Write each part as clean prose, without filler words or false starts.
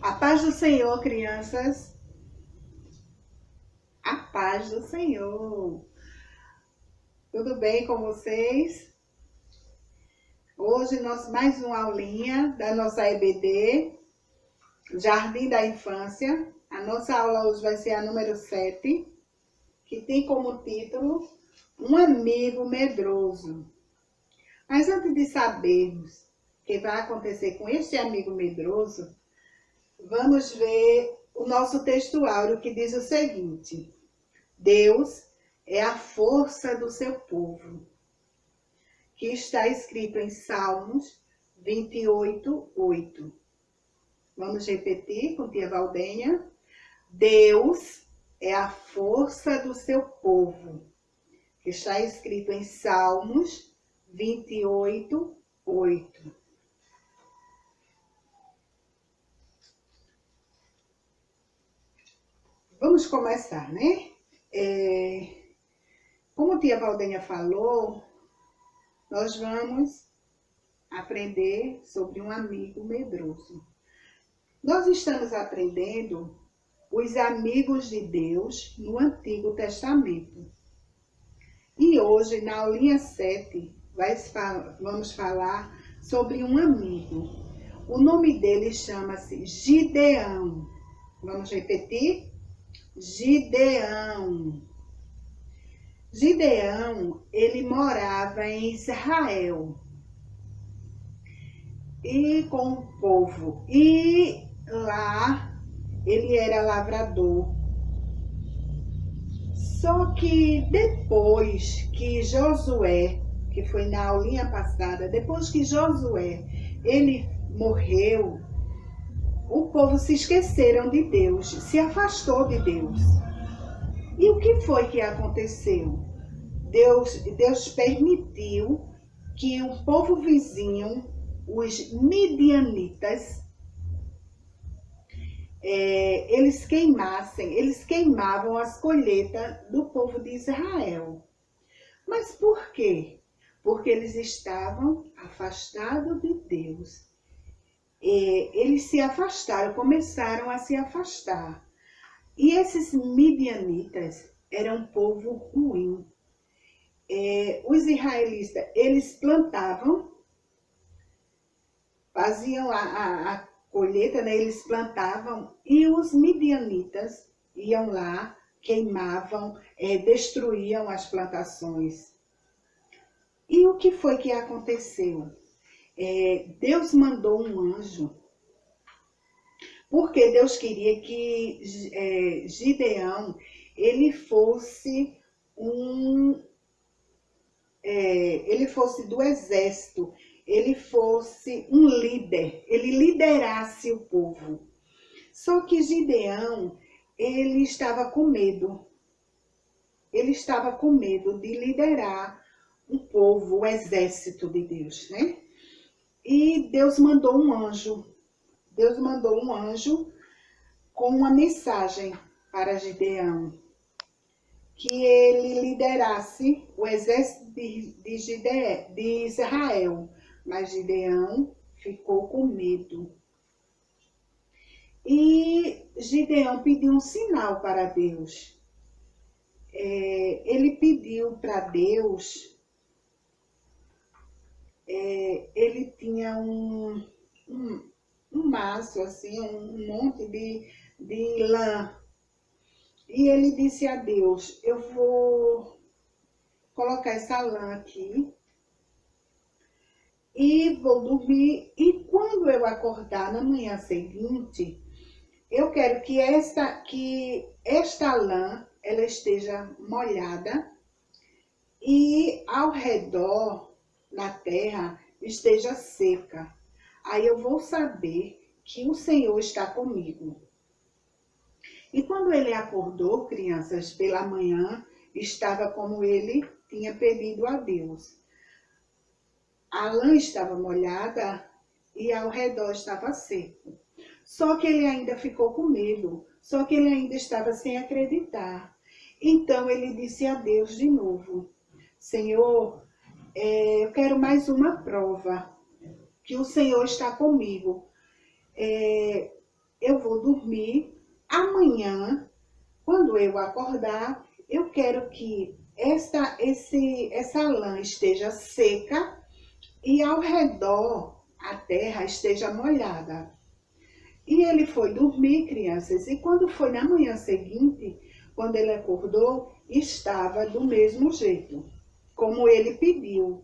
A paz do Senhor, crianças. A paz do Senhor. Tudo bem com vocês? Hoje nós mais uma aulinha da nossa EBD, Jardim da Infância. A nossa aula hoje vai ser a número 7, que tem como título Um Amigo Medroso. Mas antes de sabermos o que vai acontecer com este amigo medroso, vamos ver o nosso textuário, que diz o seguinte: Deus é a força do seu povo, que está escrito em Salmos 28:8. Vamos repetir com tia Valdenha. Deus é a força do seu povo, que está escrito em Salmos 28:8. Vamos começar, né? Como a tia Valdenha falou, nós vamos aprender sobre um amigo medroso. Nós estamos aprendendo os amigos de Deus no Antigo Testamento. E hoje, na aulinha 7, vamos falar sobre um amigo. O nome dele chama-se Gideão. Vamos repetir? Gideão. Gideão, ele morava em Israel e com o povo. E lá ele era lavrador. Só que depois que Josué, que foi na aulinha passada, depois que Josué, ele morreu, o povo se esqueceram de Deus, se afastou de Deus. E o que foi que aconteceu? Deus permitiu que o povo vizinho, os midianitas, eles queimavam as colheitas do povo de Israel. Mas por quê? Porque eles estavam afastados de Deus. Eles se afastaram, começaram a se afastar. E esses midianitas eram um povo ruim. Os israelitas, eles plantavam, faziam a colheita, né? Eles plantavam, e os midianitas iam lá, queimavam, destruíam as plantações. E o que foi que aconteceu? Deus mandou um anjo, porque Deus queria que Gideão, ele fosse ele fosse do exército, ele fosse um líder, ele liderasse o povo. Só que Gideão, ele estava com medo. Ele estava com medo de liderar o povo, o exército de Deus, né? E Deus mandou um anjo. Deus mandou um anjo com uma mensagem para Gideão, que ele liderasse o exército de Israel. Mas Gideão ficou com medo. E Gideão pediu um sinal para Deus. Ele pediu para Deus, ele tinha um maço, assim, um monte de lã. E ele disse a Deus: eu vou colocar essa lã aqui e vou dormir. E quando eu acordar na manhã seguinte, eu quero que esta lã ela esteja molhada e ao redor, na terra, esteja seca. Aí eu vou saber que o Senhor está comigo. E quando ele acordou, crianças, pela manhã, estava como ele tinha pedido a Deus. A lã estava molhada e ao redor estava seco. Só que ele ainda ficou com medo, só que ele ainda estava sem acreditar. Então ele disse a Deus de novo: Senhor, eu quero mais uma prova que o Senhor está comigo. eu vou dormir. Amanhã, quando eu acordar, eu quero que essa lã esteja seca e ao redor a terra esteja molhada. E ele foi dormir, crianças, e quando foi na manhã seguinte, quando ele acordou, estava do mesmo jeito, como ele pediu,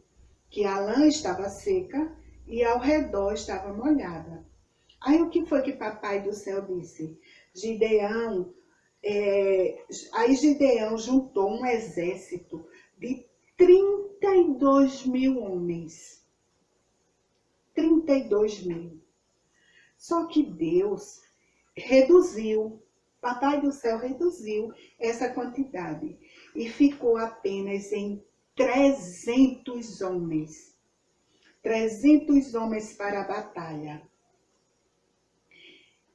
que a lã estava seca e ao redor estava molhada. Aí o que foi que Papai do Céu disse? Gideão, aí Gideão juntou um exército de 32 mil homens. 32 mil. Só que Deus reduziu, Papai do Céu reduziu essa quantidade e ficou apenas em 300 homens. 300 homens para a batalha.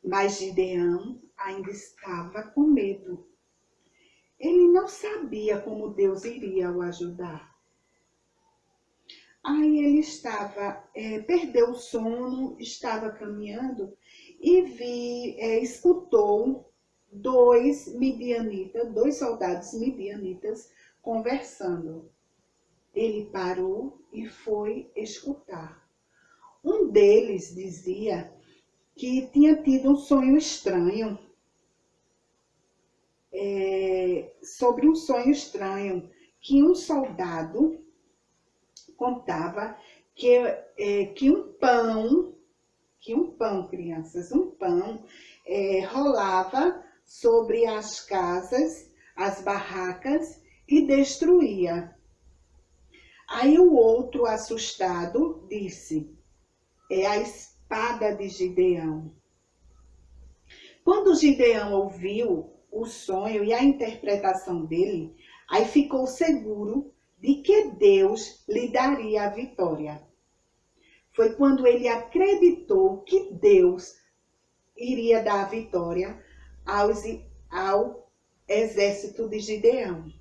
Mas Gideão ainda estava com medo. Ele não sabia como Deus iria o ajudar. Aí ele perdeu o sono, estava caminhando e escutou dois soldados midianitas conversando. Ele parou e foi escutar. Um deles dizia que tinha tido um sonho estranho, sobre um sonho estranho, que um soldado contava que um pão, crianças, rolava sobre as casas, as barracas e destruía. Aí o outro, assustado, disse: é a espada de Gideão. Quando Gideão ouviu o sonho e a interpretação dele, aí ficou seguro de que Deus lhe daria a vitória. Foi quando ele acreditou que Deus iria dar a vitória ao exército de Gideão.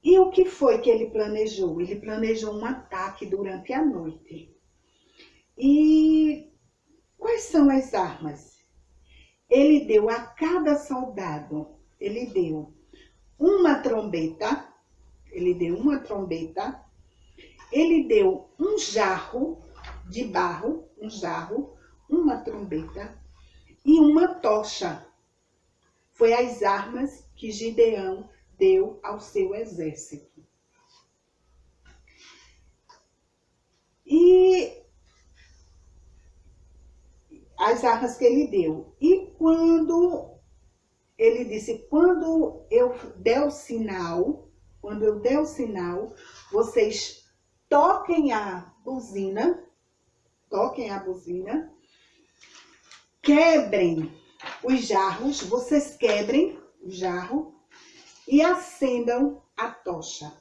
E o que foi que ele planejou? Ele planejou um ataque durante a noite. E quais são as armas? Ele deu a cada soldado, ele deu uma trombeta, ele deu um jarro de barro, uma trombeta e uma tocha. Foi as armas que Gideão deu ao seu exército. E as armas que ele deu. E quando ele disse, quando eu der o sinal, vocês toquem a buzina, quebrem os jarros, vocês quebrem o jarro e acendam a tocha.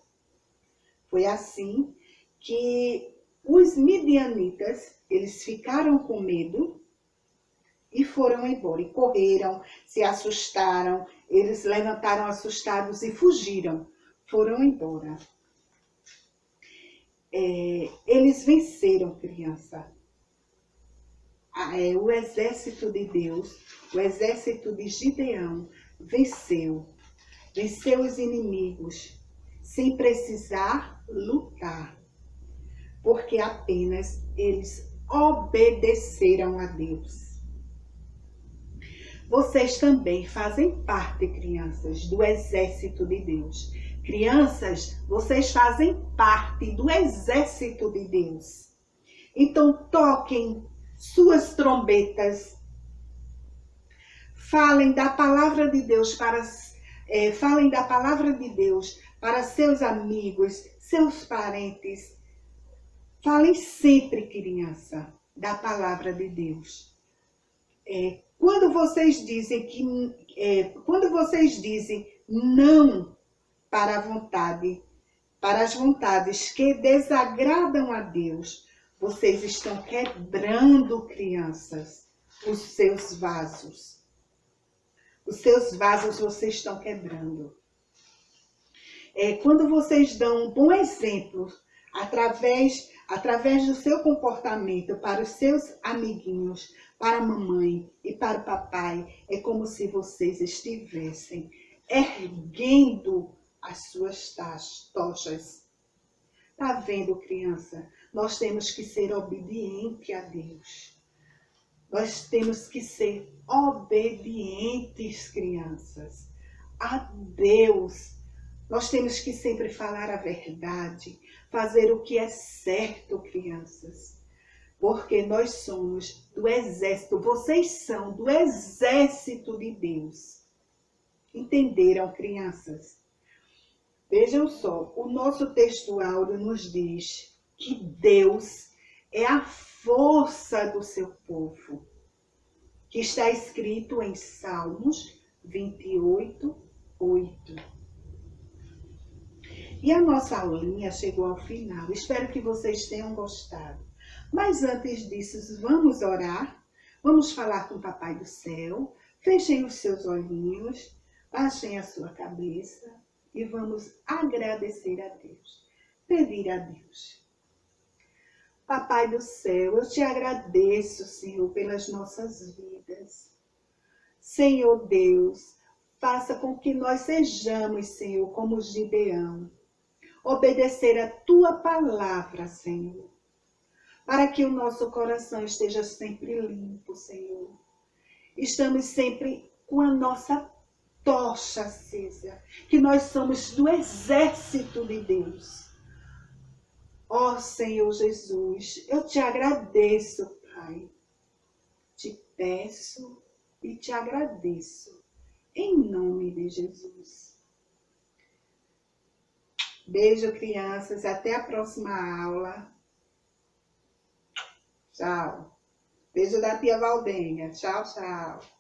Foi assim que os midianitas, eles ficaram com medo e foram embora, e correram, se assustaram, eles levantaram assustados e fugiram, foram embora. Eles venceram, criança. O exército de Deus, o exército de Gideão, venceu os inimigos, sem precisar lutar, porque apenas eles obedeceram a Deus. Vocês também fazem parte, crianças, do exército de Deus. Crianças, vocês fazem parte do exército de Deus. Então, toquem suas trombetas. Falem da palavra de Deus para seus amigos, seus parentes. Falem sempre, criança, da palavra de Deus. Quando vocês dizem não para as vontades que desagradam a Deus, vocês estão quebrando, crianças, os seus vasos. Os seus vasos vocês estão quebrando. Quando vocês dão um bom exemplo através do seu comportamento para os seus amiguinhos, para a mamãe e para o papai, é como se vocês estivessem erguendo as suas tochas. Tá vendo, criança? Nós temos que ser obedientes a Deus. Nós temos que ser obedientes, crianças, a Deus. Nós temos que sempre falar a verdade, fazer o que é certo, crianças. Porque nós somos do exército, vocês são do exército de Deus. Entenderam, crianças? Vejam só, o nosso texto áureo nos diz que Deus é a força do seu povo, que está escrito em Salmos 28, 8. E a nossa aulinha chegou ao final. Espero que vocês tenham gostado. Mas antes disso, vamos orar. Vamos falar com o Papai do Céu. Fechem os seus olhinhos, baixem a sua cabeça e vamos agradecer a Deus. Pedir a Deus. Papai do Céu, eu te agradeço, Senhor, pelas nossas vidas. Senhor Deus, faça com que nós sejamos, Senhor, como Gideão. Obedecer a tua palavra, Senhor, para que o nosso coração esteja sempre limpo, Senhor. Estamos sempre com a nossa tocha acesa, que nós somos do exército de Deus. Ó Senhor Jesus, eu te agradeço, Pai. Te peço e te agradeço, em nome de Jesus. Beijo, crianças. Até a próxima aula. Tchau. Beijo da tia Valdenha. Tchau, tchau.